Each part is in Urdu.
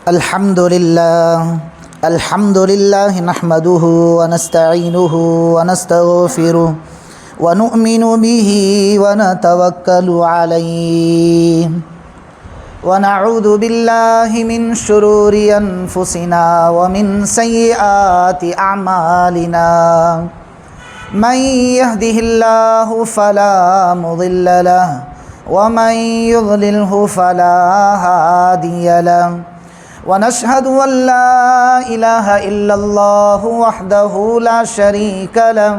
الحمد لله نحمده ونستعينه ونستغفره ونؤمن به ونتوكل عليه ونعوذ بالله من شرور أنفسنا ومن سيئات أعمالنا من يهده الله فلا مضل له ومن يضلله فلا هادي له ونشهد أن لا إله إلا الله وحده لا شريك له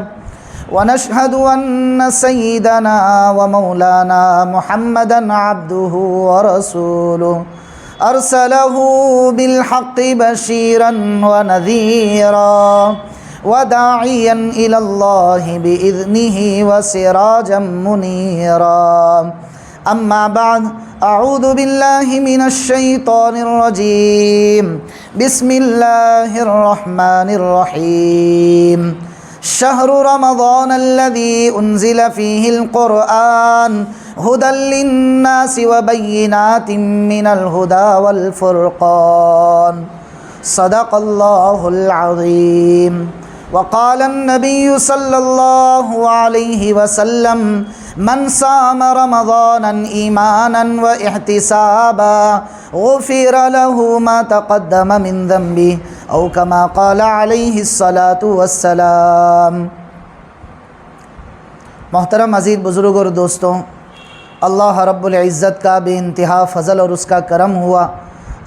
ونشهد أن سيدنا ومولانا محمدا عبده ورسوله أرسله بالحق بشيرا ونذيرا وداعيا إلى الله بإذنه وسراجا منيرا أما بعد أعوذ بالله من الشيطان الرجيم بسم الله الرحمن الرحيم شهر رمضان الذي أنزل فيه القرآن هدى للناس وبينات من الهدى والفرقان صدق الله العظيم وقال النبي صلى الله عليه وسلم من صام رمضانا إيمانا واحتسابا غفر له ما تقدم من ذنبه أو كما قال عليه الصلاة والسلام۔ محترم عزیز بزرگ اور دوستوں، اللہ رب العزت کا بے انتہا فضل اور اس کا کرم ہوا۔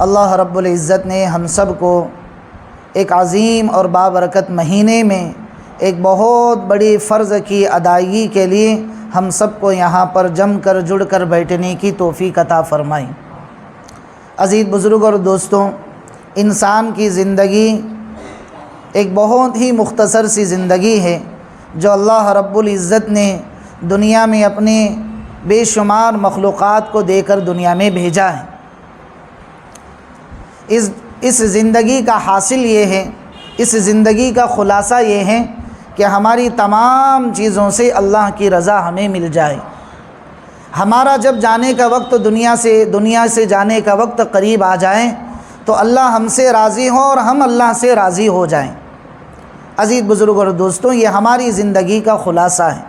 اللہ رب العزت نے ہم سب کو ایک عظیم اور بابرکت مہینے میں ایک بہت بڑی فرض کی ادائیگی کے لیے ہم سب کو یہاں پر جم کر جڑ کر بیٹھنے کی توفیق عطا فرمائی۔ عزیز بزرگ اور دوستوں، انسان کی زندگی ایک بہت ہی مختصر سی زندگی ہے جو اللہ رب العزت نے دنیا میں اپنے بے شمار مخلوقات کو دے کر دنیا میں بھیجا ہے۔ اس زندگی کا حاصل یہ ہے، اس زندگی کا خلاصہ یہ ہے کہ ہماری تمام چیزوں سے اللہ کی رضا ہمیں مل جائے۔ ہمارا جب جانے کا وقت دنیا سے جانے کا وقت قریب آ جائے تو اللہ ہم سے راضی ہو اور ہم اللہ سے راضی ہو جائیں۔ عزیز بزرگ اور دوستوں، یہ ہماری زندگی کا خلاصہ ہے،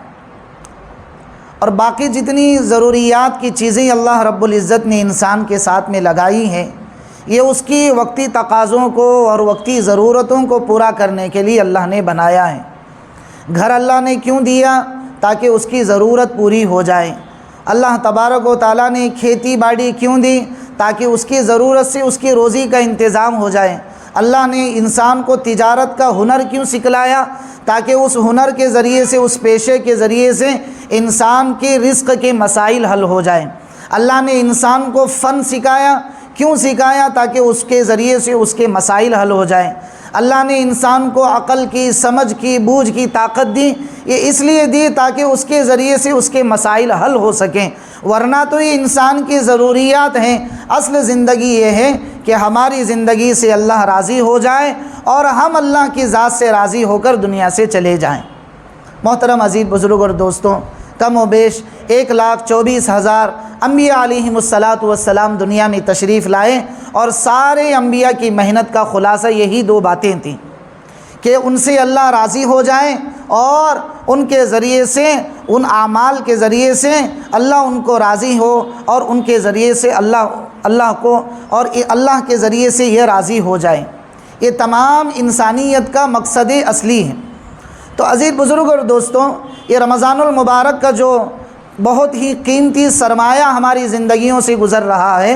اور باقی جتنی ضروریات کی چیزیں اللہ رب العزت نے انسان کے ساتھ میں لگائی ہیں، یہ اس کی وقتی تقاضوں کو اور وقتی ضرورتوں کو پورا کرنے کے لیے اللہ نے بنایا ہے۔ گھر اللہ نے کیوں دیا؟ تاکہ اس کی ضرورت پوری ہو جائے۔ اللہ تبارک و تعالیٰ نے کھیتی باڑی کیوں دی؟ تاکہ اس کی ضرورت سے اس کی روزی کا انتظام ہو جائے۔ اللہ نے انسان کو تجارت کا ہنر کیوں سکھلایا؟ تاکہ اس ہنر کے ذریعے سے، اس پیشے کے ذریعے سے انسان کے رزق کے مسائل حل ہو جائیں۔ اللہ نے انسان کو فن سکھایا، کیوں سکھایا؟ تاکہ اس کے ذریعے سے اس کے مسائل حل ہو جائیں۔ اللہ نے انسان کو عقل کی، سمجھ کی، بوجھ کی طاقت دی، یہ اس لیے دی تاکہ اس کے ذریعے سے اس کے مسائل حل ہو سکیں، ورنہ تو یہ انسان کی ضروریات ہیں۔ اصل زندگی یہ ہے کہ ہماری زندگی سے اللہ راضی ہو جائے اور ہم اللہ کی ذات سے راضی ہو کر دنیا سے چلے جائیں۔ محترم عزیز بزرگ اور دوستوں، کم و بیش 1,24,000 انبیاء علیہم السلام دنیا میں تشریف لائے، اور سارے انبیاء کی محنت کا خلاصہ یہی دو باتیں تھیں کہ ان سے اللہ راضی ہو جائے اور ان کے ذریعے سے، ان اعمال کے ذریعے سے اللہ ان کو راضی ہو، اور ان کے ذریعے سے اللہ کو اور اللہ کے ذریعے سے یہ راضی ہو جائے۔ یہ تمام انسانیت کا مقصد اصلی ہے۔ تو عزیز بزرگ اور دوستوں، یہ رمضان المبارک کا جو بہت ہی قیمتی سرمایہ ہماری زندگیوں سے گزر رہا ہے،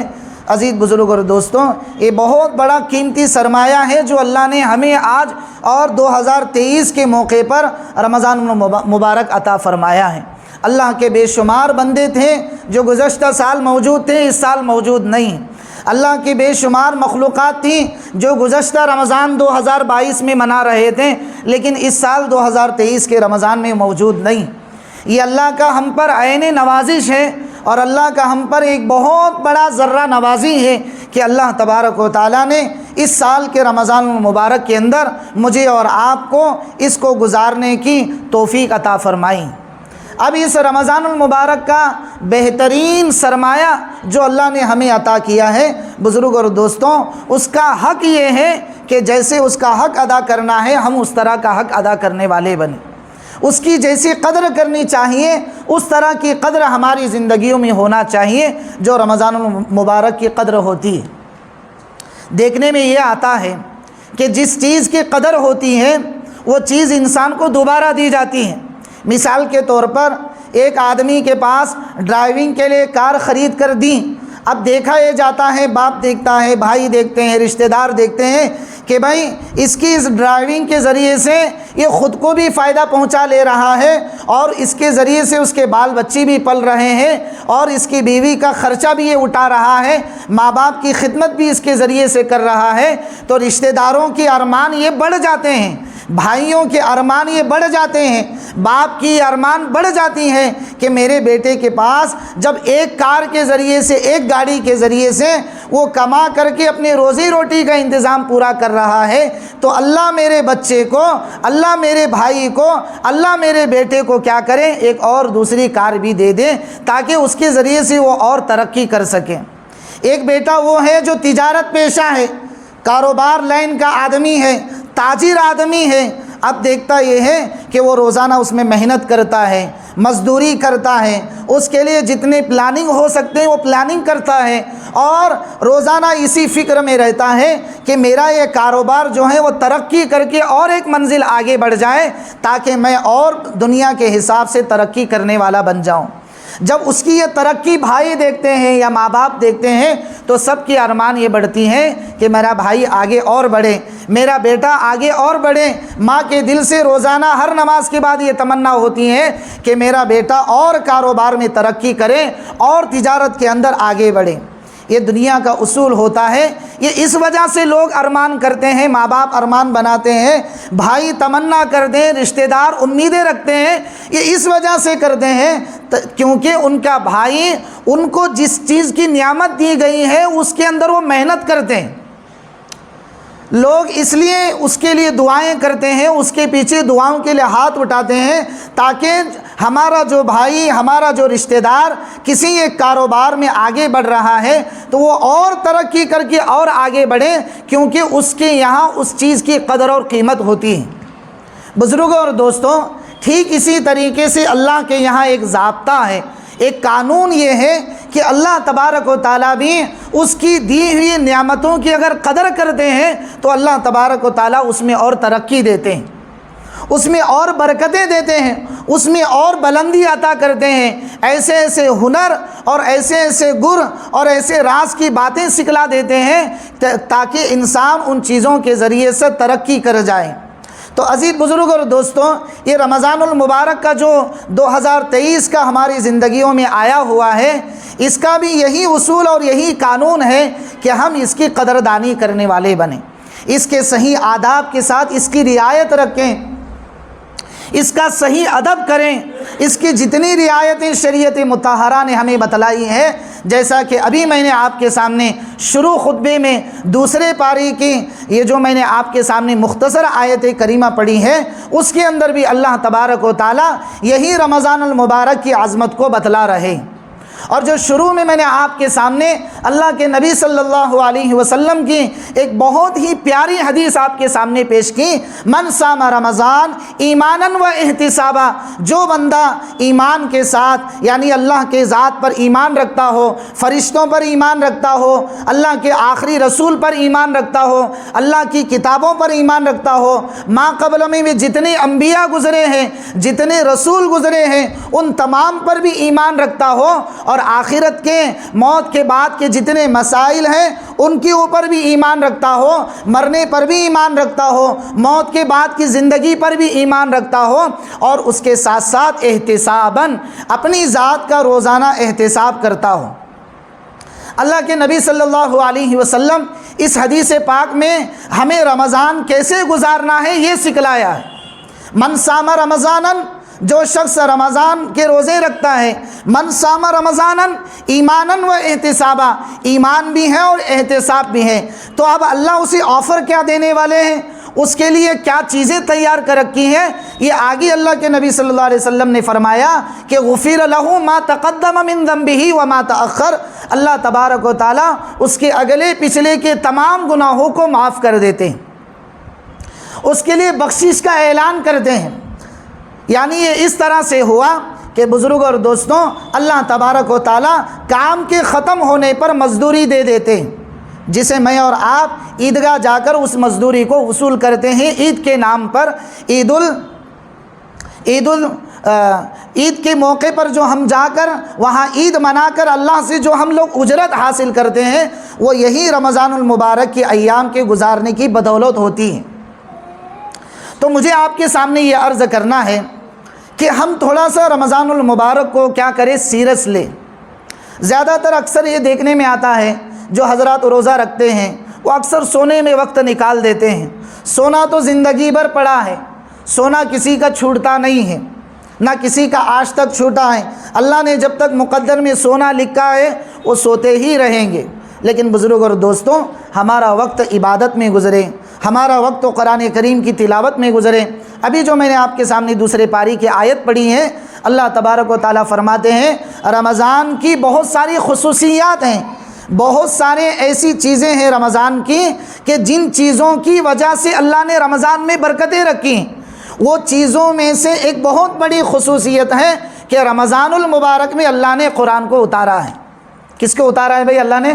عزیز بزرگ اور دوستوں، یہ بہت بڑا قیمتی سرمایہ ہے جو اللہ نے ہمیں آج اور 2023 کے موقع پر رمضان المبارک عطا فرمایا ہے۔ اللہ کے بے شمار بندے تھے جو گزشتہ سال موجود تھے، اس سال موجود نہیں۔ اللہ کی بے شمار مخلوقات تھیں جو گزشتہ رمضان 2022 میں منا رہے تھے، لیکن اس سال 2023 کے رمضان میں موجود نہیں۔ یہ اللہ کا ہم پر عین نوازش ہے، اور اللہ کا ہم پر ایک بہت بڑا ذرہ نوازی ہے کہ اللہ تبارک و تعالیٰ نے اس سال کے رمضان المبارک کے اندر مجھے اور آپ کو اس کو گزارنے کی توفیق عطا فرمائی۔ اب اس رمضان المبارک کا بہترین سرمایہ جو اللہ نے ہمیں عطا کیا ہے بزرگ اور دوستوں، اس کا حق یہ ہے کہ جیسے اس کا حق ادا کرنا ہے ہم اس طرح کا حق ادا کرنے والے بنیں، اس کی جیسی قدر کرنی چاہیے اس طرح کی قدر ہماری زندگیوں میں ہونا چاہیے جو رمضان المبارک کی قدر ہوتی ہے۔ دیکھنے میں یہ آتا ہے کہ جس چیز کی قدر ہوتی ہے وہ چیز انسان کو دوبارہ دی جاتی ہے۔ مثال کے طور پر ایک آدمی کے پاس ڈرائیونگ کے لیے کار خرید کر دی، اب دیکھا یہ جاتا ہے، باپ دیکھتا ہے، بھائی دیکھتے ہیں، رشتہ دار دیکھتے ہیں کہ بھائی اس کی اس ڈرائیونگ کے ذریعے سے یہ خود کو بھی فائدہ پہنچا لے رہا ہے اور اس کے ذریعے سے اس کے بال بچی بھی پل رہے ہیں اور اس کی بیوی کا خرچہ بھی یہ اٹھا رہا ہے، ماں باپ کی خدمت بھی اس کے ذریعے سے کر رہا ہے، تو رشتہ داروں کے ارمان یہ بڑھ جاتے ہیں، بھائیوں کے ارمان یہ بڑھ جاتے ہیں، باپ کی ارمان بڑھ جاتی ہیں کہ میرے بیٹے کے پاس جب ایک کار کے ذریعے سے، ایک گاڑی کے ذریعے سے وہ کما کر کے اپنی روزی روٹی کا انتظام پورا کر رہا ہے، تو اللہ میرے بچے کو، اللہ میرے بھائی کو، اللہ میرے بیٹے کو کیا کریں، ایک اور دوسری کار بھی دے دیں تاکہ اس کے ذریعے سے وہ اور ترقی کر سکیں۔ ایک بیٹا وہ ہے جو تجارت پیشہ ہے، کاروبار لائن کا آدمی ہے، تاجر آدمی ہے، اب دیکھتا یہ ہے کہ وہ روزانہ اس میں محنت کرتا ہے، مزدوری کرتا ہے، اس کے لیے جتنے پلاننگ ہو سکتے ہیں وہ پلاننگ کرتا ہے اور روزانہ اسی فکر میں رہتا ہے کہ میرا یہ کاروبار جو ہے وہ ترقی کر کے اور ایک منزل آگے بڑھ جائے تاکہ میں اور دنیا کے حساب سے ترقی کرنے والا بن جاؤں۔ جب اس کی یہ ترقی بھائی دیکھتے ہیں یا ماں باپ دیکھتے ہیں تو سب کی ارمان یہ بڑھتی ہیں کہ میرا بھائی آگے اور بڑھے، میرا بیٹا آگے اور بڑھے۔ ماں کے دل سے روزانہ ہر نماز کے بعد یہ تمنا ہوتی ہے کہ میرا بیٹا اور کاروبار میں ترقی کرے اور تجارت کے اندر آگے بڑھے۔ یہ دنیا کا اصول ہوتا ہے، یہ اس وجہ سے لوگ ارمان کرتے ہیں، ماں باپ ارمان بناتے ہیں، بھائی تمنا کرتے ہیں، رشتہ دار امیدیں رکھتے ہیں، یہ اس وجہ سے کرتے ہیں کیونکہ ان کا بھائی ان کو جس چیز کی نعمت دی گئی ہے اس کے اندر وہ محنت کرتے ہیں۔ لوگ اس لیے اس کے لیے دعائیں کرتے ہیں، اس کے پیچھے دعاؤں کے لیے ہاتھ اٹھاتے ہیں تاکہ ہمارا جو بھائی، ہمارا جو رشتہ دار کسی ایک کاروبار میں آگے بڑھ رہا ہے تو وہ اور ترقی کر کے اور آگے بڑھے، کیونکہ اس کے یہاں اس چیز کی قدر اور قیمت ہوتی ہے۔ بزرگوں اور دوستوں، ٹھیک اسی طریقے سے اللہ کے یہاں ایک ضابطہ ہے، ایک قانون یہ ہے کہ اللہ تبارک و تعالیٰ بھی اس کی دی ہوئی نعمتوں کی اگر قدر کرتے ہیں تو اللہ تبارک و تعالیٰ اس میں اور ترقی دیتے ہیں، اس میں اور برکتیں دیتے ہیں، اس میں اور بلندی عطا کرتے ہیں، ایسے ایسے ہنر اور ایسے ایسے گر اور ایسے راز کی باتیں سکھلا دیتے ہیں تاکہ انسان ان چیزوں کے ذریعے سے ترقی کر جائے۔ تو عزیز بزرگ اور دوستوں، یہ رمضان المبارک کا جو 2023 کا ہماری زندگیوں میں آیا ہوا ہے، اس کا بھی یہی اصول اور یہی قانون ہے کہ ہم اس کی قدردانی کرنے والے بنیں، اس کے صحیح آداب کے ساتھ اس کی رعایت رکھیں، اس کا صحیح ادب کریں، اس کی جتنی رعایتیں شریعت مطہرہ نے ہمیں بتلائی ہیں، جیسا کہ ابھی میں نے آپ کے سامنے شروع خطبے میں دوسرے پاری کی یہ جو میں نے آپ کے سامنے مختصر آیت کریمہ پڑھی ہے، اس کے اندر بھی اللہ تبارک و تعالیٰ یہی رمضان المبارک کی عظمت کو بتلا رہے۔ اور جو شروع میں نے آپ کے سامنے اللہ کے نبی صلی اللہ علیہ وسلم کی ایک بہت ہی پیاری حدیث آپ کے سامنے پیش کی، من صام رمضان ایمانا و احتسابا، جو بندہ ایمان کے ساتھ یعنی اللہ کے ذات پر ایمان رکھتا ہو، فرشتوں پر ایمان رکھتا ہو، اللہ کے آخری رسول پر ایمان رکھتا ہو، اللہ کی کتابوں پر ایمان رکھتا ہو، ما قبل میں بھی جتنے انبیاء گزرے ہیں، جتنے رسول گزرے ہیں، ان تمام پر بھی ایمان رکھتا ہو، اور آخرت کے موت کے بعد کے جتنے مسائل ہیں ان کے اوپر بھی ایمان رکھتا ہو، مرنے پر بھی ایمان رکھتا ہو، موت کے بعد کی زندگی پر بھی ایمان رکھتا ہو، اور اس کے ساتھ ساتھ احتساباً اپنی ذات کا روزانہ احتساب کرتا ہو۔ اللہ کے نبی صلی اللہ علیہ وسلم اس حدیث پاک میں ہمیں رمضان کیسے گزارنا ہے یہ سکھلایا ہے۔ من صام رمضانا، جو شخص رمضان کے روزے رکھتا ہے، من صام رمضانا ایمانا و احتسابا، ایمان بھی ہے اور احتساب بھی ہے، تو اب اللہ اسے آفر کیا دینے والے ہیں؟ اس کے لیے کیا چیزیں تیار کر رکھی ہیں، یہ آگے اللہ کے نبی صلی اللہ علیہ وسلم نے فرمایا کہ غفر لہ ما تقدم من ذنبہ وما تأخر، اللہ تبارک و تعالیٰ اس کے اگلے پچھلے کے تمام گناہوں کو معاف کر دیتے ہیں، اس کے لیے بخشش کا اعلان کرتے ہیں۔ یعنی یہ اس طرح سے ہوا کہ بزرگ اور دوستوں، اللہ تبارک و تعالیٰ کام کے ختم ہونے پر مزدوری دے دیتے ہیں، جسے میں اور آپ عیدگاہ جا کر اس مزدوری کو وصول کرتے ہیں عید کے نام پر۔ عید کے موقع پر جو ہم جا کر وہاں عید منا کر اللہ سے جو ہم لوگ اجرت حاصل کرتے ہیں، وہ یہی رمضان المبارک کے ایام کے گزارنے کی بدولت ہوتی ہے۔ تو مجھے آپ کے سامنے یہ عرض کرنا ہے کہ ہم تھوڑا سا رمضان المبارک کو کیا کریں، سیریس لیں۔ زیادہ تر اکثر یہ دیکھنے میں آتا ہے جو حضرات روزہ رکھتے ہیں وہ اکثر سونے میں وقت نکال دیتے ہیں۔ سونا تو زندگی بھر پڑا ہے، سونا کسی کا چھوٹتا نہیں ہے، نہ کسی کا آج تک چھوٹا ہے۔ اللہ نے جب تک مقدر میں سونا لکھا ہے وہ سوتے ہی رہیں گے۔ لیکن بزرگ اور دوستوں، ہمارا وقت عبادت میں گزرے، ہمارا وقت تو قرآن کریم کی تلاوت میں گزرے۔ ابھی جو میں نے آپ کے سامنے دوسرے پاری کی آیت پڑھی ہے، اللہ تبارک و تعالیٰ فرماتے ہیں رمضان کی بہت ساری خصوصیات ہیں، بہت سارے ایسی چیزیں ہیں رمضان کی کہ جن چیزوں کی وجہ سے اللہ نے رمضان میں برکتیں رکھی ہیں۔ وہ چیزوں میں سے ایک بہت بڑی خصوصیت ہے کہ رمضان المبارک میں اللہ نے قرآن کو اتارا ہے۔ کس کو اتارا ہے بھائی؟ اللہ نے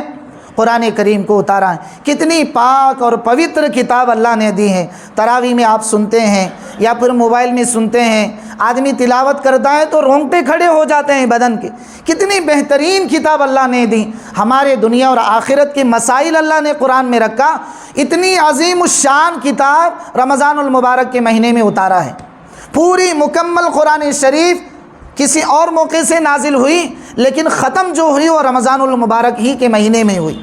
قرآن کریم کو اتارا ہے۔ کتنی پاک اور پوتر کتاب اللہ نے دی ہے۔ تراویح میں آپ سنتے ہیں یا پھر موبائل میں سنتے ہیں، آدمی تلاوت کرتا ہے تو رونگٹے کھڑے ہو جاتے ہیں بدن کے۔ کتنی بہترین کتاب اللہ نے دی، ہمارے دنیا اور آخرت کے مسائل اللہ نے قرآن میں رکھا۔ اتنی عظیم الشان کتاب رمضان المبارک کے مہینے میں اتارا ہے۔ پوری مکمل قرآن شریف کسی اور موقع سے نازل ہوئی، لیکن ختم جو ہوئی وہ رمضان المبارک ہی کے مہینے میں ہوئی۔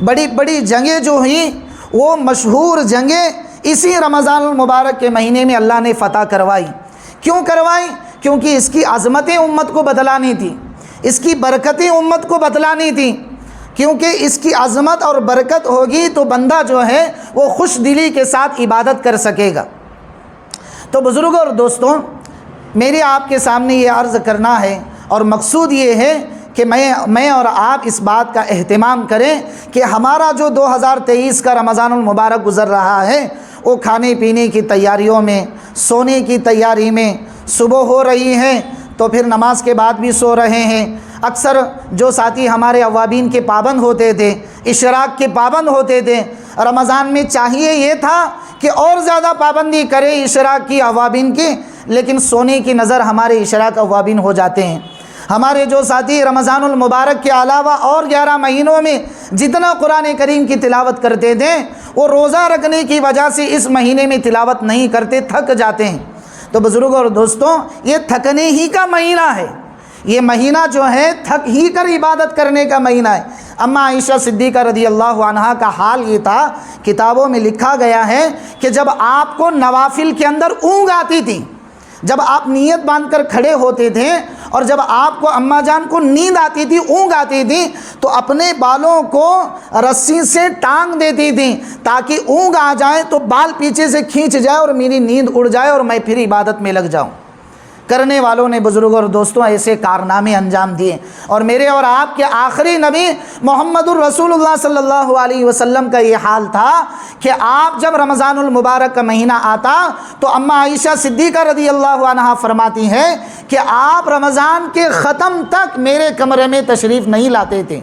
بڑی بڑی جنگیں جو ہوئیں وہ مشہور جنگیں اسی رمضان المبارک کے مہینے میں اللہ نے فتح کروائی۔ کیوں کروائی؟ کیونکہ اس کی عظمتیں امت کو بتلانی تھی، اس کی برکتیں امت کو بتلانی تھی۔ کیونکہ اس کی عظمت اور برکت ہوگی تو بندہ جو ہے وہ خوش دلی کے ساتھ عبادت کر سکے گا۔ تو بزرگوں اور دوستوں، میرے آپ کے سامنے یہ عرض کرنا ہے اور مقصود یہ ہے کہ میں اور آپ اس بات کا اہتمام کریں کہ ہمارا جو 2023 کا رمضان المبارک گزر رہا ہے وہ کھانے پینے کی تیاریوں میں، سونے کی تیاری میں، صبح ہو رہی ہے تو پھر نماز کے بعد بھی سو رہے ہیں۔ اکثر جو ساتھی ہمارے اوابین کے پابند ہوتے تھے، اشراق کے پابند ہوتے تھے، رمضان میں چاہیے یہ تھا کہ اور زیادہ پابندی کرے اشراق کی اوابین کی، لیکن سونے کی نظر ہمارے اشراق اوابین ہو جاتے ہیں۔ ہمارے جو ساتھی رمضان المبارک کے علاوہ اور 11 مہینوں میں جتنا قرآن کریم کی تلاوت کرتے تھے، وہ روزہ رکھنے کی وجہ سے اس مہینے میں تلاوت نہیں کرتے، تھک جاتے ہیں۔ تو بزرگوں اور دوستوں، یہ تھکنے ہی کا مہینہ ہے، یہ مہینہ جو ہے تھک ہی کر عبادت کرنے کا مہینہ ہے۔ اما عائشہ صدیقہ رضی اللہ عنہا کا حال یہ تھا، کتابوں میں لکھا گیا ہے کہ جب آپ کو نوافل کے اندر اونگ آتی تھی، جب آپ نیت باندھ کر کھڑے ہوتے تھے اور جب آپ کو اماں جان کو نیند آتی تھی، اونگ آتی تھی، تو اپنے بالوں کو رسی سے ٹانگ دیتی تھیں تاکہ اونگ آ جائے تو بال پیچھے سے کھینچ جائے اور میری نیند اڑ جائے اور میں پھر عبادت میں لگ جاؤں۔ کرنے والوں نے بزرگوں اور دوستوں ایسے کارنامے انجام دیے، اور میرے اور آپ کے آخری نبی محمد الرسول اللہ صلی اللہ علیہ وسلم کا یہ حال تھا کہ آپ جب رمضان المبارک کا مہینہ آتا تو اماں عائشہ صدیقہ رضی اللہ عنہا فرماتی ہیں کہ آپ رمضان کے ختم تک میرے کمرے میں تشریف نہیں لاتے تھے۔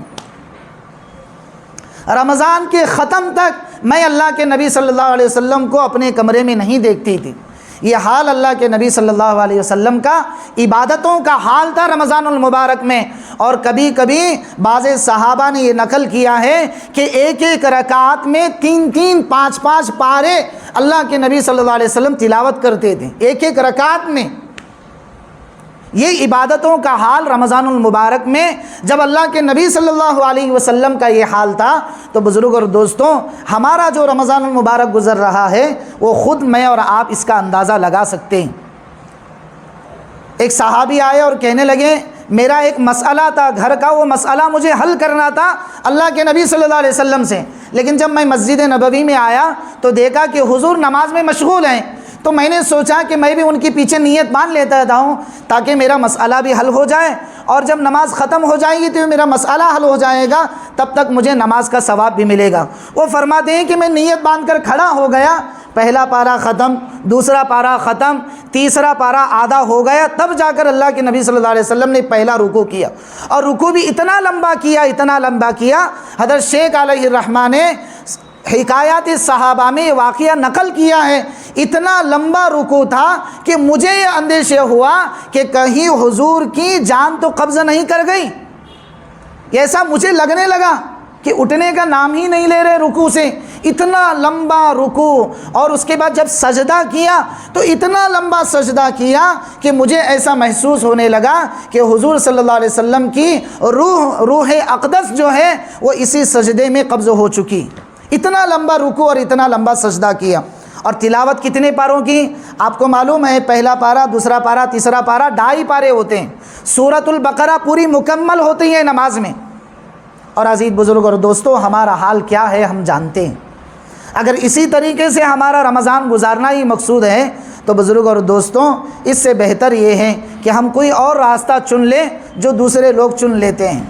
رمضان کے ختم تک میں اللہ کے نبی صلی اللہ علیہ وسلم کو اپنے کمرے میں نہیں دیکھتی تھی۔ یہ حال اللہ کے نبی صلی اللہ علیہ وسلم کا عبادتوں کا حال تھا رمضان المبارک میں۔ اور کبھی کبھی بعض صحابہ نے یہ نقل کیا ہے کہ ایک ایک رکعت میں 3 5 پارے اللہ کے نبی صلی اللہ علیہ وسلم تلاوت کرتے تھے، ایک ایک رکعت میں۔ یہ عبادتوں کا حال رمضان المبارک میں جب اللہ کے نبی صلی اللہ علیہ وسلم کا یہ حال تھا، تو بزرگ اور دوستوں، ہمارا جو رمضان المبارک گزر رہا ہے وہ خود میں اور آپ اس کا اندازہ لگا سکتے ہیں۔ ایک صحابی آئے اور کہنے لگے میرا ایک مسئلہ تھا گھر کا، وہ مسئلہ مجھے حل کرنا تھا اللہ کے نبی صلی اللہ علیہ وسلم سے، لیکن جب میں مسجد نبوی میں آیا تو دیکھا کہ حضور نماز میں مشغول ہیں، تو میں نے سوچا کہ میں بھی ان کے پیچھے نیت باندھ لیتا ہوں تاکہ میرا مسئلہ بھی حل ہو جائے، اور جب نماز ختم ہو جائے گی تو میرا مسئلہ حل ہو جائے گا، تب تک مجھے نماز کا ثواب بھی ملے گا۔ وہ فرماتے ہیں کہ میں نیت باندھ کر کھڑا ہو گیا، پہلا پارہ ختم، دوسرا پارہ ختم، تیسرا پارہ آدھا ہو گیا، تب جا کر اللہ کے نبی صلی اللہ علیہ وسلم نے پہلا رکوع کیا، اور رکوع بھی اتنا لمبا کیا، حضرت شیخ علیہ الرحمٰن نے حکایات صحابہ میں واقعہ نقل کیا ہے، اتنا لمبا رکوع تھا کہ مجھے یہ اندیشہ ہوا کہ کہیں حضور کی جان تو قبض نہیں کر گئی، ایسا مجھے لگنے لگا کہ اٹھنے کا نام ہی نہیں لے رہے رکوع سے، اتنا لمبا رکوع، اور اس کے بعد جب سجدہ کیا تو اتنا لمبا سجدہ کیا کہ مجھے ایسا محسوس ہونے لگا کہ حضور صلی اللہ علیہ وسلم کی روح اقدس جو ہے وہ اسی سجدے میں قبض ہو چکی، اتنا لمبا رکوع اور اتنا لمبا سجدہ کیا۔ اور تلاوت کتنے پاروں کی آپ کو معلوم ہے؟ پہلا پارہ، دوسرا پارہ، تیسرا پارہ، 2.5 پارے ہوتے ہیں، سورۃ البقرہ پوری مکمل ہوتی ہے نماز میں۔ اور عزیز بزرگ اور دوستو، ہمارا حال کیا ہے ہم جانتے ہیں۔ اگر اسی طریقے سے ہمارا رمضان گزارنا ہی مقصود ہے تو بزرگ اور دوستوں، اس سے بہتر یہ ہے کہ ہم کوئی اور راستہ چن لیں جو دوسرے لوگ چن لیتے ہیں۔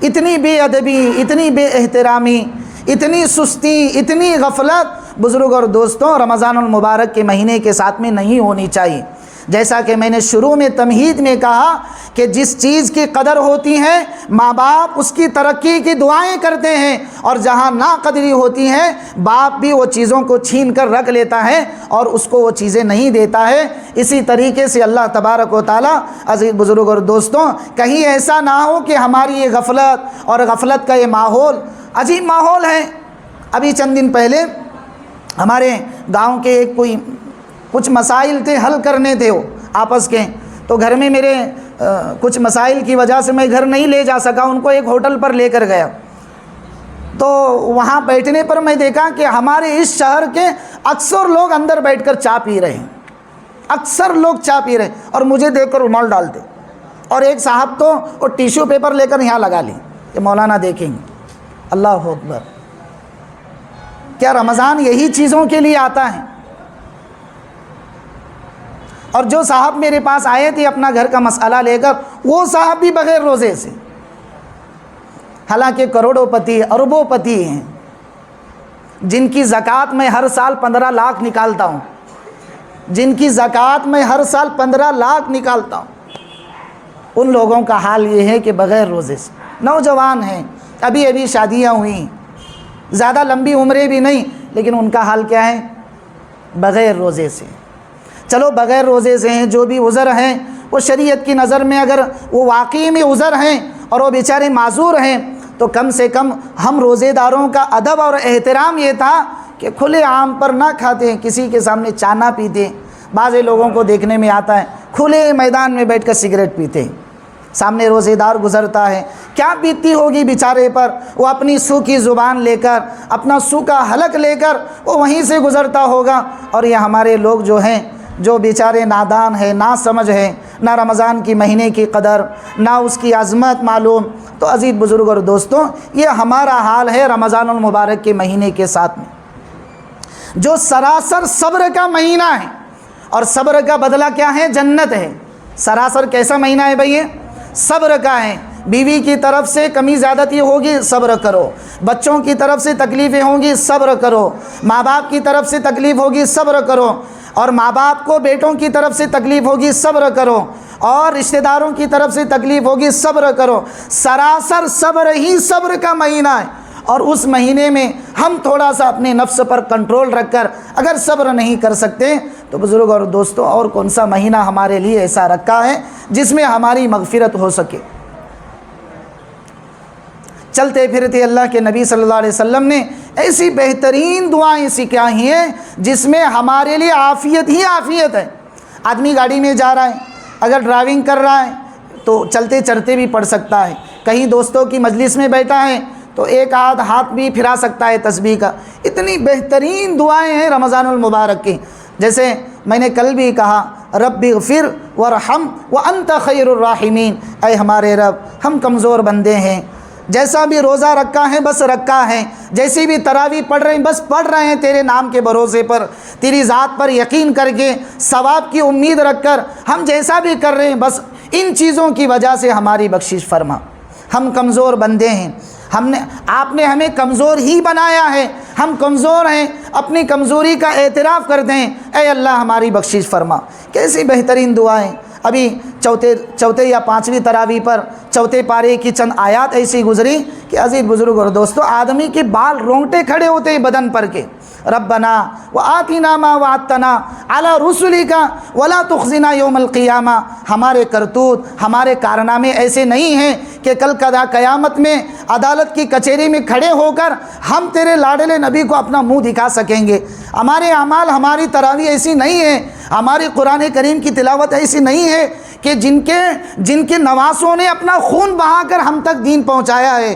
اتنی بے ادبی، اتنی بے احترامی، اتنی سستی، اتنی غفلت بزرگ اور دوستوں رمضان المبارک کے مہینے کے ساتھ میں نہیں ہونی چاہیے۔ جیسا کہ میں نے شروع میں تمہید میں کہا کہ جس چیز کی قدر ہوتی ہے ماں باپ اس کی ترقی کی دعائیں کرتے ہیں، اور جہاں ناقدری ہوتی ہے باپ بھی وہ چیزوں کو چھین کر رکھ لیتا ہے اور اس کو وہ چیزیں نہیں دیتا ہے۔ اسی طریقے سے اللہ تبارک و تعالیٰ عزیز بزرگ اور دوستوں کہیں ایسا نہ ہو کہ ہماری یہ غفلت اور غفلت کا یہ ماحول عجیب ماحول ہے۔ ابھی چند دن پہلے ہمارے گاؤں کے کچھ مسائل تھے، حل کرنے تھے وہ آپس کے، تو گھر میں میرے کچھ مسائل کی وجہ سے میں گھر نہیں لے جا سکا، ان کو ایک ہوٹل پر لے کر گیا، تو وہاں بیٹھنے پر میں دیکھا کہ ہمارے اس شہر کے اکثر لوگ اندر بیٹھ کر چائے پی رہے ہیں، اکثر لوگ چائے پی رہے ہیں، اور مجھے دیکھ کر رومال ڈالتے، اور ایک صاحب تو وہ ٹیشو پیپر لے کر یہاں لگا لی کہ مولانا دیکھیں گے۔ اللہ اکبر! کیا رمضان یہی چیزوں کے لیے آتا ہے؟ اور جو صاحب میرے پاس آئے تھے اپنا گھر کا مسئلہ لے کر، وہ صاحب بھی بغیر روزے سے، حالانکہ کروڑوں پتی، اربوں پتی ہیں، جن کی زکوٰۃ میں ہر سال 15 لاکھ نکالتا ہوں، جن کی زکوٰۃ میں ہر سال 15 لاکھ نکالتا ہوں، ان لوگوں کا حال یہ ہے کہ بغیر روزے سے، نوجوان ہیں، ابھی شادیاں ہوئیں، زیادہ لمبی عمریں بھی نہیں، لیکن ان کا حال کیا ہے؟ بغیر روزے سے۔ چلو بغیر روزے سے ہیں، جو بھی عذر ہیں وہ شریعت کی نظر میں اگر وہ واقعی میں عذر ہیں اور وہ بیچارے معذور ہیں تو کم سے کم ہم روزے داروں کا ادب اور احترام یہ تھا کہ کھلے عام پر نہ کھاتے، کسی کے سامنے چائے نہ پیتے۔ بعض لوگوں کو دیکھنے میں آتا ہے کھلے میدان میں بیٹھ کر سگریٹ پیتے، سامنے روزے دار گزرتا ہے، کیا بیتتی ہوگی بیچارے پر، وہ اپنی سو کی زبان لے کر، اپنا سو کا حلق لے کر وہ وہیں سے گزرتا ہوگا۔ اور یہ ہمارے لوگ جو ہیں، جو بیچارے نادان ہیں، نا سمجھ ہیں، نہ رمضان کی مہینے کی قدر، نہ اس کی عظمت معلوم۔ تو عزیز بزرگ اور دوستوں، یہ ہمارا حال ہے رمضان المبارک کے مہینے کے ساتھ میں، جو سراسر صبر کا مہینہ ہے، اور صبر کا بدلہ کیا ہے؟ جنت ہے۔ سراسر کیسا مہینہ ہے بھائی؟ صبر کا ہے۔ بیوی کی طرف سے کمی زیادتی ہوگی، صبر کرو، بچوں کی طرف سے تکلیفیں ہوں گی، صبر کرو، ماں باپ کی طرف سے تکلیف ہوگی، صبر کرو، اور ماں باپ کو بیٹوں کی طرف سے تکلیف ہوگی، صبر کرو، اور رشتہ داروں کی طرف سے تکلیف ہوگی، صبر کرو۔ سراسر صبر ہی صبر کا مہینہ ہے، اور اس مہینے میں ہم تھوڑا سا اپنے نفس پر کنٹرول رکھ کر اگر صبر نہیں کر سکتے تو بزرگ اور دوستوں اور کون سا مہینہ ہمارے لیے ایسا رکھا ہے جس میں ہماری مغفرت ہو سکے۔ چلتے پھرتے اللہ کے نبی صلی اللہ علیہ وسلم نے ایسی بہترین دعائیں سکھائی ہیں جس میں ہمارے لیے عافیت ہی عافیت ہے۔ آدمی گاڑی میں جا رہا ہے، اگر ڈرائیونگ کر رہا ہے تو چلتے چلتے بھی پڑھ سکتا ہے، کہیں دوستوں کی مجلس میں بیٹھا ہے تو ایک آدھ ہاتھ بھی پھرا سکتا ہے تسبیح کا۔ اتنی بہترین دعائیں ہیں رمضان المبارک کی۔ جیسے میں نے کل بھی کہا رب اغفر ورحم وانت خیر الراحمین، اے ہمارے رب ہم کمزور بندے ہیں، جیسا بھی روزہ رکھا ہے بس رکھا ہے، جیسی بھی تراویح پڑھ رہے ہیں بس پڑھ رہے ہیں تیرے نام کے بھروسے پر، تیری ذات پر یقین کر کے، ثواب کی امید رکھ کر ہم جیسا بھی کر رہے ہیں بس ان چیزوں کی وجہ سے ہماری بخشش فرما۔ ہم کمزور بندے ہیں، آپ نے ہمیں کمزور ہی بنایا ہے، ہم کمزور ہیں، اپنی کمزوری کا اعتراف کر دیں، اے اللہ ہماری بخشش فرما۔ کیسی بہترین دعائیں۔ ابھی چوتھے یا پانچویں تراویح پر چوتھے پارے کی چند آیات ایسی گزری کہ عزیز بزرگ اور دوستو، آدمی کے بال رونگٹے کھڑے ہوتے ہیں بدن پر کے۔ ربنا وآتنا ما وعدتنا علی رسلک ولا تخزنا یوم القیامہ، ہمارے کرتوت، ہمارے کارنامے ایسے نہیں ہیں کہ کل قیامت میں عدالت کی کچہری میں کھڑے ہو کر ہم تیرے لاڈلے نبی کو اپنا منہ دکھا سکیں گے۔ ہمارے اعمال، ہماری تراویح ایسی نہیں ہے، ہماری قرآن کریم کی تلاوت ایسی نہیں ہے کہ جن کے نواسوں نے اپنا خون بہا کر ہم تک دین پہنچایا ہے،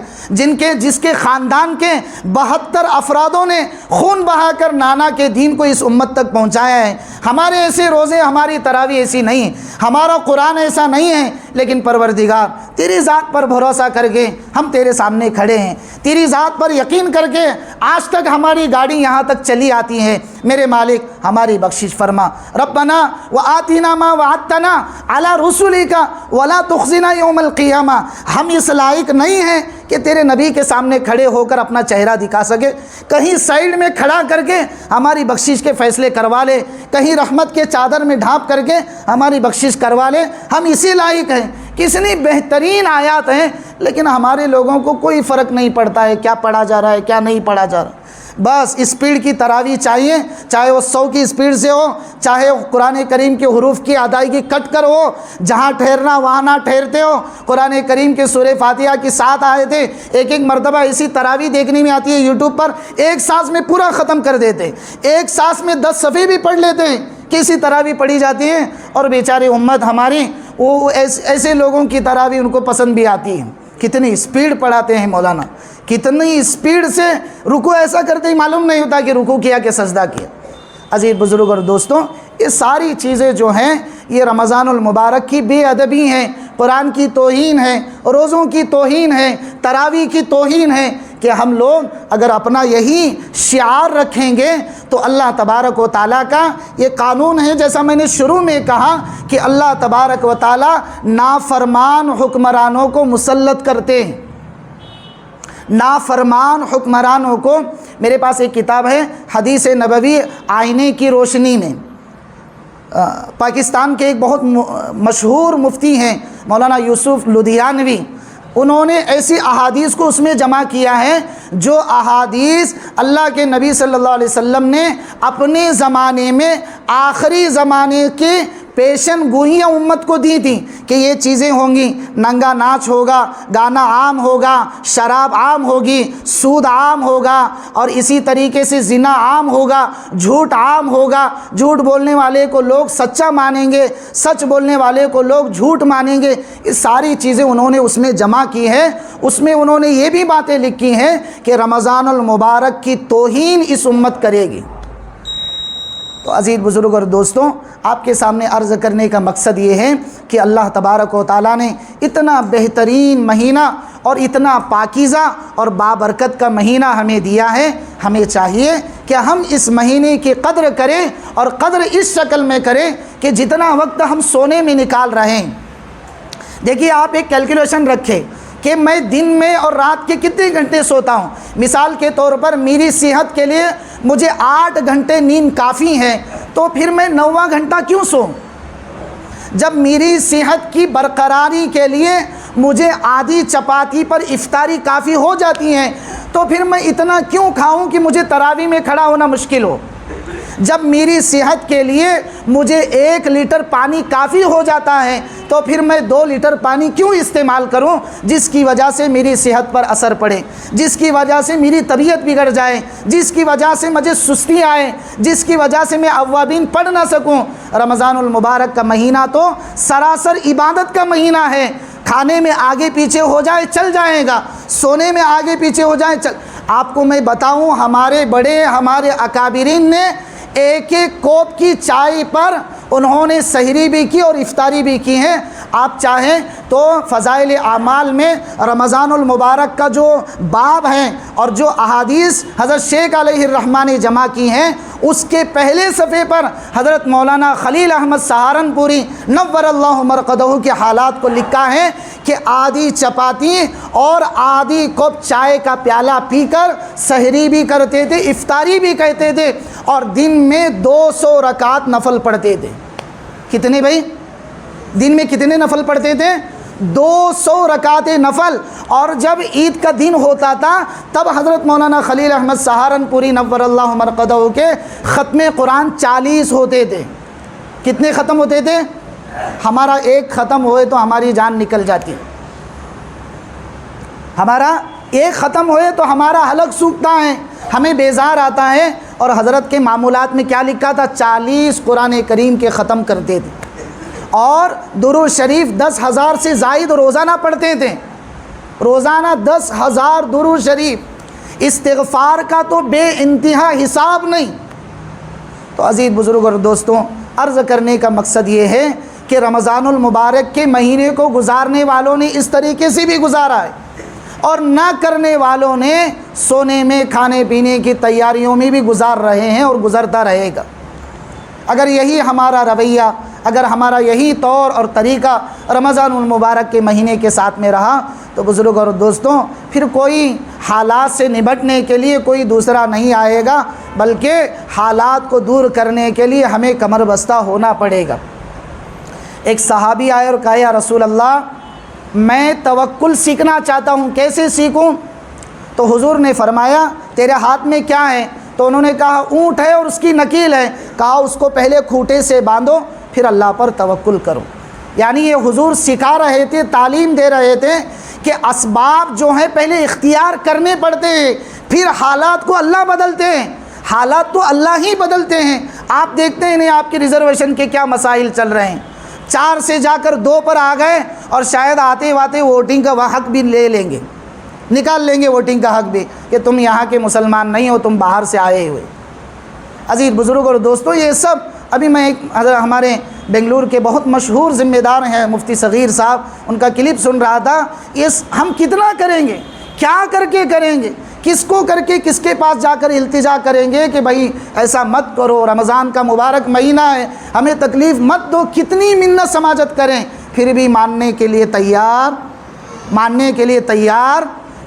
جس کے خاندان کے 72 افرادوں نے خون بہا کر نانا کے دین کو اس امت تک پہنچایا ہے۔ ہمارے ایسے روزے، ہماری تراویح ایسی نہیں ہے، ہمارا قرآن ایسا نہیں ہے، لیکن پروردگار تیری ذات پر بھروسہ کر کے ہم تیرے سامنے کھڑے ہیں، تیری ذات پر یقین کر کے آج تک ہماری گاڑی یہاں تک چلی آتی ہے۔ میرے مالک ہماری بخشش فرما۔ ربنا وآتنا ما وعدتنا علی رسلک ولا تخزنا یوم القیامہ، ہم اس لائق نہیں ہیں کہ تیرے نبی کے سامنے کھڑے ہو کر اپنا چہرہ دکھا سکے، کہیں سائیڈ میں کھڑا کر کے ہماری بخشش کے فیصلے کروا لے، کہیں رحمت کے چادر میں ڈھانپ کر کے ہماری بخشش کروا لے۔ ہم اسی لائق ہیں، کتنی بہترین آیات ہیں، لیکن ہمارے لوگوں کو کوئی فرق نہیں پڑتا ہے کیا پڑھا جا رہا ہے کیا نہیں پڑھا جا رہا۔ بس اسپیڈ کی تراویح چاہیے، چاہے وہ 100 کی اسپیڈ سے ہو، چاہے قرآن کریم کے حروف کی ادائیگی کٹ کر ہو، جہاں ٹھہرنا وہاں نہ ٹھہرتے ہو۔ قرآن کریم کے سورہ فاتحہ کی 7 آیتیں ایک مرتبہ ایسی تراویح دیکھنے میں آتی ہے یوٹیوب پر، ایک سانس میں پورا ختم کر دیتے، ایک سانس میں 10 صفحے بھی پڑھ لیتے ہیں، کسی تراویح پڑھی جاتی ہے، اور بیچارے امت ہماری وہ ایسے لوگوں کی تراویح ان کو پسند بھی آتی ہے۔ کتنی اسپیڈ پڑھاتے ہیں مولانا، کتنی اسپیڈ سے رکوع ایسا کرتے ہی معلوم نہیں ہوتا کہ رکوع کیا کہ سجدہ کیا۔ عزیز بزرگ اور دوستوں، یہ ساری چیزیں جو ہیں یہ رمضان المبارک کی بے ادبی ہیں، قرآن کی توہین ہے، روزوں کی توہین ہے، تراویح کی توہین ہے، کہ ہم لوگ اگر اپنا یہی شعار رکھیں گے تو اللہ تبارک و تعالیٰ کا یہ قانون ہے، جیسا میں نے شروع میں کہا کہ اللہ تبارک و تعالیٰ نافرمان حکمرانوں کو مسلط کرتے ہیں، نافرمان حکمرانوں کو۔ میرے پاس ایک کتاب ہے حدیث نبوی آئینے کی روشنی میں، پاکستان کے ایک بہت مشہور مفتی ہیں مولانا یوسف لدھیانوی، انہوں نے ایسی احادیث کو اس میں جمع کیا ہے جو احادیث اللہ کے نبی صلی اللہ علیہ وسلم نے اپنے زمانے میں آخری زمانے کے پیشن گوئیاں امت کو دی تھیں کہ یہ چیزیں ہوں گی، ننگا ناچ ہوگا، گانا عام ہوگا، شراب عام ہوگی، سود عام ہوگا، اور اسی طریقے سے زنا عام ہوگا، جھوٹ عام ہوگا، جھوٹ بولنے والے کو لوگ سچا مانیں گے، سچ بولنے والے کو لوگ جھوٹ مانیں گے۔ یہ ساری چیزیں انہوں نے اس میں جمع کی ہے۔ اس میں انہوں نے یہ بھی باتیں لکھی ہیں کہ رمضان المبارک کی توہین اس امت کرے گی۔ تو عزیز بزرگ اور دوستوں، آپ کے سامنے عرض کرنے کا مقصد یہ ہے کہ اللہ تبارک و تعالیٰ نے اتنا بہترین مہینہ اور اتنا پاکیزہ اور بابرکت کا مہینہ ہمیں دیا ہے، ہمیں چاہیے کہ ہم اس مہینے کی قدر کریں، اور قدر اس شکل میں کریں کہ جتنا وقت ہم سونے میں نکال رہے ہیں۔ دیکھیے، آپ ایک کیلکولیشن رکھیں کہ میں دن میں اور رات کے کتنے گھنٹے سوتا ہوں۔ مثال کے طور پر میری صحت کے لیے مجھے 8 گھنٹے نیند کافی ہے، تو پھر میں 9واں گھنٹہ کیوں سوں؟ جب میری صحت کی برقراری کے لیے مجھے آدھی چپاتی پر افطاری کافی ہو جاتی ہے، تو پھر میں اتنا کیوں کھاؤں کہ مجھے تراویح میں کھڑا ہونا مشکل ہو؟ جب میری صحت کے لیے مجھے 1 لیٹر پانی کافی ہو جاتا ہے، تو پھر میں 2 لیٹر پانی کیوں استعمال کروں جس کی وجہ سے میری صحت پر اثر پڑے، جس کی وجہ سے میری طبیعت بگڑ جائے، جس کی وجہ سے مجھے سستی آئے، جس کی وجہ سے میں اوابین پڑھ نہ سکوں۔ رمضان المبارک کا مہینہ تو سراسر عبادت کا مہینہ ہے۔ کھانے میں آگے پیچھے ہو جائے چل جائے گا، سونے میں آگے پیچھے ہو جائے چل۔ آپ کو میں بتاؤں، ہمارے بڑے، ہمارے اکابرین نے ایک کوپ کی چائے پر انہوں نے سحری بھی کی اور افطاری بھی کی ہیں۔ آپ چاہیں تو فضائل اعمال میں رمضان المبارک کا جو باب ہیں اور جو احادیث حضرت شیخ علیہ الرحمٰن نے جمع کی ہیں، اس کے پہلے صفحے پر حضرت مولانا خلیل احمد سہارنپوری نور اللہ مرقدہ کے حالات کو لکھا ہے کہ آدھی چپاتی اور آدھی کپ چائے کا پیالہ پی کر سحری بھی کرتے تھے، افطاری بھی کہتے تھے، اور دن میں 200 رکعت نفل پڑھتے تھے۔ کتنے بھائی؟ دن میں کتنے نفل پڑھتے تھے؟ 200 رکعت نفل۔ اور جب عید کا دن ہوتا تھا تب حضرت مولانا خلیل احمد سہارنپوری نور اللہ مرقدہ کے ختم قرآن 40 ہوتے تھے۔ کتنے ختم ہوتے تھے؟ ہمارا ایک ختم ہوئے تو ہماری جان نکل جاتی، ہمارا ایک ختم ہوئے تو ہمارا حلق سوکھتا ہے، ہمیں بیزار آتا ہے۔ اور حضرت کے معمولات میں کیا لکھا تھا؟ 40 قرآن کریم کے ختم کرتے تھے، اور درود شریف 10,000 سے زائد روزانہ پڑھتے تھے، روزانہ 10,000 درود شریف۔ استغفار کا تو بے انتہا حساب نہیں۔ تو عزیز بزرگ اور دوستوں، عرض کرنے کا مقصد یہ ہے کہ رمضان المبارک کے مہینے کو گزارنے والوں نے اس طریقے سے بھی گزارا ہے، اور نہ کرنے والوں نے سونے میں، کھانے پینے کی تیاریوں میں بھی گزار رہے ہیں اور گزرتا رہے گا۔ اگر یہی ہمارا رویہ، اگر ہمارا یہی طور اور طریقہ رمضان المبارک کے مہینے کے ساتھ میں رہا تو بزرگ اور دوستوں، پھر کوئی حالات سے نبٹنے کے لیے کوئی دوسرا نہیں آئے گا، بلکہ حالات کو دور کرنے کے لیے ہمیں کمر بستہ ہونا پڑے گا۔ ایک صحابی آئے اور کہا یا رسول اللہ، میں توکل سیکھنا چاہتا ہوں، کیسے سیکھوں؟ تو حضور نے فرمایا تیرے ہاتھ میں کیا ہے؟ تو انہوں نے کہا اونٹ ہے اور اس کی نکیل ہے۔ کہا اس کو پہلے کھوٹے سے باندھو، پھر اللہ پر توکل کرو۔ یعنی یہ حضور سکھا رہے تھے، تعلیم دے رہے تھے کہ اسباب جو ہیں پہلے اختیار کرنے پڑتے ہیں، پھر حالات کو اللہ بدلتے ہیں، حالات تو اللہ ہی بدلتے ہیں۔ آپ دیکھتے ہیں نہیں آپ کے ریزرویشن کے کیا مسائل چل رہے ہیں، 4 سے جا کر 2 پر آ گئے، اور شاید آتے آتے ووٹنگ کا حق بھی لے لیں گے، نکال لیں گے ووٹنگ کا حق بھی، کہ تم یہاں کے مسلمان نہیں ہو، تم باہر سے آئے ہوئے۔ عزیز بزرگ اور دوستوں، یہ سب ابھی میں ایک ہمارے بنگلور کے بہت مشہور ذمہ دار ہیں مفتی صغیر صاحب، ان کا کلپ سن رہا تھا۔ ہم کتنا کریں گے، کیا کر کے کریں گے، کس کو کر کے کس کے پاس جا کر التجا کریں گے کہ بھائی ایسا مت کرو، رمضان کا مبارک مہینہ ہے، ہمیں تکلیف مت دو، کتنی منت سماجت کریں، پھر بھی ماننے کے لیے تیار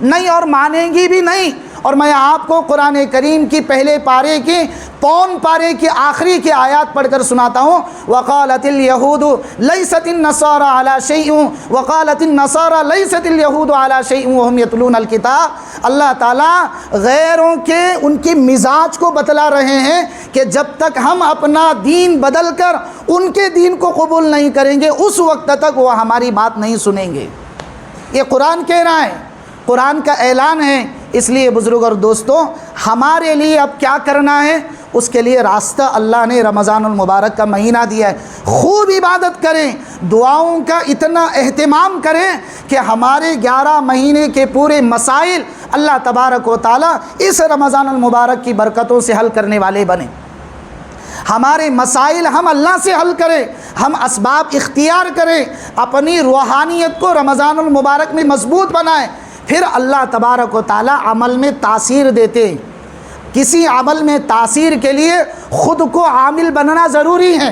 نہیں، اور مانیں گی بھی نہیں۔ اور میں آپ کو قرآن کریم کی پہلے پارے کی پون پارے کی آخری کی آیات پڑھ کر سناتا ہوں۔ وقالت اليہود لیست النصارى على شیء وقالت النصارى لیست اليہود على شیء وهم یتلون الکتاب۔ اللہ تعالیٰ غیروں کے ان کے مزاج کو بتلا رہے ہیں کہ جب تک ہم اپنا دین بدل کر ان کے دین کو قبول نہیں کریں گے، اس وقت تک وہ ہماری بات نہیں سنیں گے۔ یہ قرآن کہہ رہا ہے، قرآن کا اعلان ہے۔ اس لیے بزرگ اور دوستوں، ہمارے لیے اب کیا کرنا ہے؟ اس کے لیے راستہ اللہ نے رمضان المبارک کا مہینہ دیا ہے۔ خوب عبادت کریں، دعاؤں کا اتنا اہتمام کریں کہ ہمارے 11 مہینے کے پورے مسائل اللہ تبارک و تعالیٰ اس رمضان المبارک کی برکتوں سے حل کرنے والے بنیں۔ ہمارے مسائل ہم اللہ سے حل کریں، ہم اسباب اختیار کریں، اپنی روحانیت کو رمضان المبارک میں مضبوط بنائیں، پھر اللہ تبارک و تعالیٰ عمل میں تاثیر دیتے ہیں۔ کسی عمل میں تاثیر کے لیے خود کو عامل بننا ضروری ہے،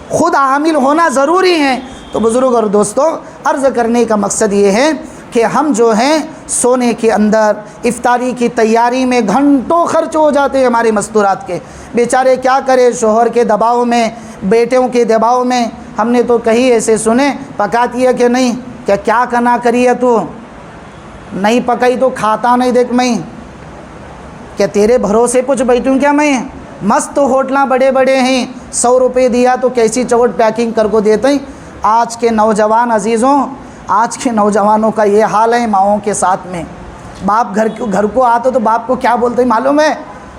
خود عامل ہونا ضروری ہے۔ تو بزرگ اور دوستوں، عرض کرنے کا مقصد یہ ہے کہ ہم جو ہیں سونے کے اندر، افطاری کی تیاری میں گھنٹوں خرچ ہو جاتے ہیں ہمارے مستورات کے۔ بیچارے کیا کرے، شوہر کے دباؤ میں، بیٹوں کے دباؤ میں۔ ہم نے تو کہیں ایسے سنے، پکاتی ہے کہ نہیں، کیا کنا کری ہے تو نہیں پکائی تو کھاتا نہیں، دیکھ میں کیا تیرے بھروسے کچھ بیٹھوں کیا میں؟ مست ہوٹلاں بڑے بڑے ہیں، 100 روپے دیا تو کیسی چوٹ پیکنگ کر کو دیتے ہیں۔ آج کے نوجوان عزیزوں، آج کے نوجوانوں کا یہ حال ہے ماؤں کے ساتھ میں۔ باپ گھر کو آتا تو باپ کو کیا بولتے ہیں معلوم ہے؟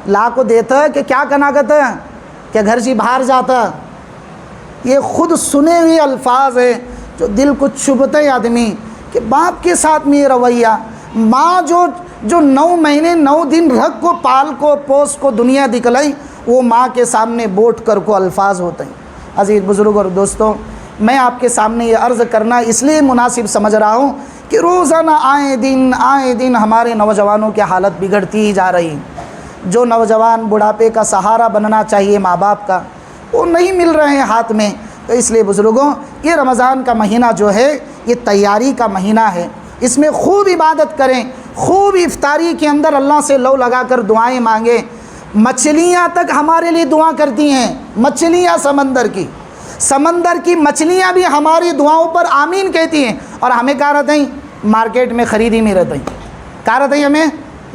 لا کو دیتا ہے کہ کیا کنا کرتا ہے، کہ گھر سے باہر جاتا۔ یہ خود سنے ہوئے الفاظ ہیں جو دل کو چبھتے ہیں آدمی، کہ باپ کے ساتھ میں یہ رویہ۔ ماں جو 9 مہینے 9 دن رکھ کو پال کو پوس کو دنیا دکھلائی، وہ ماں کے سامنے بوٹ کر کو الفاظ ہوتے ہیں۔ عزیز بزرگ اور دوستوں، میں آپ کے سامنے یہ عرض کرنا اس لیے مناسب سمجھ رہا ہوں کہ روزانہ آئے دن ہمارے نوجوانوں کی حالت بگڑتی ہی جا رہی ہے۔ جو نوجوان بڑھاپے کا سہارا بننا چاہیے ماں باپ کا، وہ نہیں مل رہے ہیں ہاتھ میں۔ تو اس لیے بزرگوں، یہ رمضان کا مہینہ جو ہے یہ تیاری کا مہینہ ہے، اس میں خوب عبادت کریں، خوب افطاری کے اندر اللہ سے لو لگا کر دعائیں مانگیں۔ مچھلیاں تک ہمارے لیے دعا کرتی ہیں، مچھلیاں سمندر کی مچھلیاں بھی ہماری دعاؤں پر آمین کہتی ہیں، اور ہمیں کہا رہتے ہیں مارکیٹ میں خریدی میں رہتے ہیں، کہا رہتے ہیں ہمیں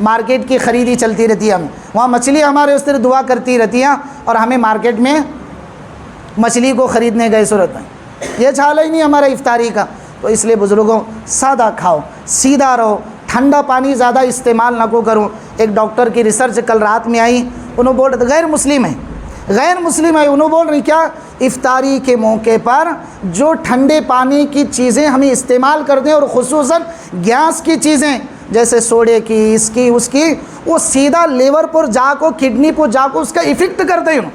مارکیٹ کی خریدی چلتی رہتی ہے، ہمیں وہاں مچھلی ہمارے اس طرح دعا کرتی رہتی ہیں اور ہمیں مارکیٹ میں مچھلی کو خریدنے گئے صورت ہے۔ یہ چھال ہی نہیں ہمارا افطاری کا۔ تو اس لیے بزرگوں، سادہ کھاؤ، سیدھا رہو، ٹھنڈا پانی زیادہ استعمال نہ کو کرو۔ ایک ڈاکٹر کی ریسرچ کل رات میں آئی، انہوں بول رہے غیر مسلم ہے، انہوں بول رہی کیا افطاری کے موقع پر جو ٹھنڈے پانی کی چیزیں ہمیں استعمال کرتے ہیں، اور خصوصاً گیس کی چیزیں جیسے سوڈے کی، اس کی وہ سیدھا لیور پر جا کو، کڈنی پر جا کو اس کا افیکٹ کرتے ہیں۔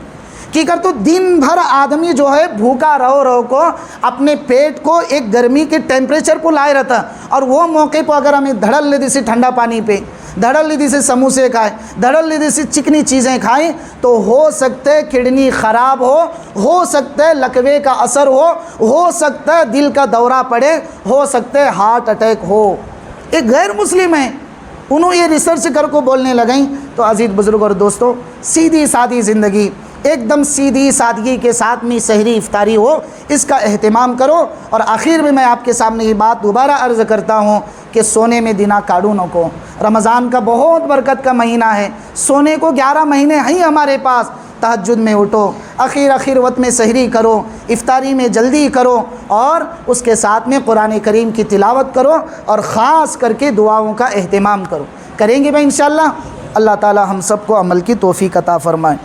کی کر تو دن بھر آدمی جو ہے بھوکا رہو کو اپنے پیٹ کو ایک گرمی کے ٹیمپریچر کو لائے رہتا، اور وہ موقع پر اگر ہمیں دھڑل لے دی سی ٹھنڈا پانی پہ، دھڑل لی دی سے سموسے کھائیں، دھڑل لی دی سے چکنی چیزیں کھائیں، تو ہو سکتا ہے کڈنی خراب ہو سکتا ہے لکوے کا اثر ہو سکتا ہے دل کا دورہ پڑے، ہو سکتا ہے ہارٹ اٹیک ہو۔ ایک غیر مسلم ہیں، انہوں یہ ریسرچ کر کو بولنے لگیں۔ تو عزیز بزرگ اور دوستوں، سیدھی سادی زندگی، ایک دم سیدھی سادگی کے ساتھ میں سحری افطاری ہو، اس کا اہتمام کرو۔ اور آخر میں آپ کے سامنے یہ بات دوبارہ عرض کرتا ہوں کہ سونے میں دینا کاڑو نہ کو۔ رمضان کا بہت برکت کا مہینہ ہے، سونے کو 11 مہینے ہیں ہمارے پاس۔ تہجد میں اٹھو، اخیر وقت میں سحری کرو، افطاری میں جلدی کرو، اور اس کے ساتھ میں قرآن کریم کی تلاوت کرو، اور خاص کر کے دعاؤں کا اہتمام کریں گے بھائی انشاءاللہ۔ اللہ تعالی ہم سب کو عمل کی توفیق عطا فرمائے۔